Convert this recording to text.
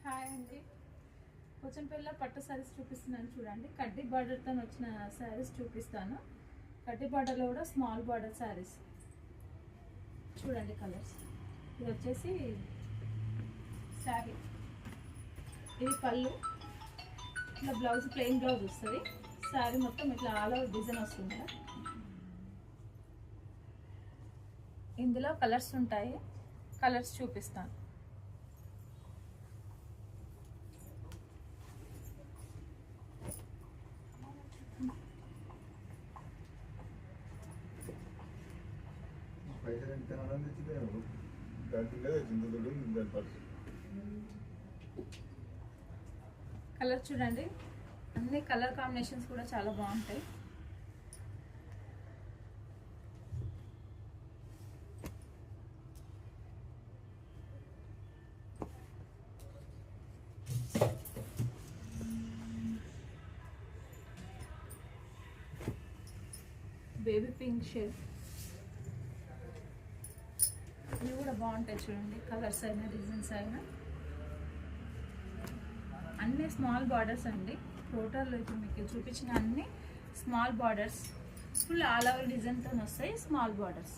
Hi అండి, పోచంపల్లిలో పట్టు శారీస్ చూపిస్తున్నాను చూడండి. కడ్డీ బార్డర్తో వచ్చిన శారీస్ చూపిస్తాను. కడ్డీ బార్డర్లో కూడా స్మాల్ బార్డర్ శారీస్ చూడండి. కలర్స్ ఇది వచ్చేసి శారీ, ఇది పళ్ళు, ఇట్లా బ్లౌజ్ ప్లెయిన్ బ్లౌజ్ వస్తుంది. శారీ మొత్తం ఇట్లా ఆల్ ఓవర్ డిజైన్ వస్తుంది. ఇందులో కలర్స్ ఉంటాయి, కలర్స్ చూపిస్తాను. కలర్ చూడండి, అన్ని కలర్ కాంబినేషన్స్ కూడా చాలా బాగుంటాయి. బేబీ పింక్ షేడ్, ఇవి కూడా బాగుంటాయి చూడండి. కలర్స్ అయినా డిజైన్స్ అయినా అన్నీ స్మాల్ బార్డర్స్ అండి. టోటల్ ఇప్పుడు మీకు చూపించిన అన్ని small borders, full all over డిజైన్తో వస్తాయి. Small borders.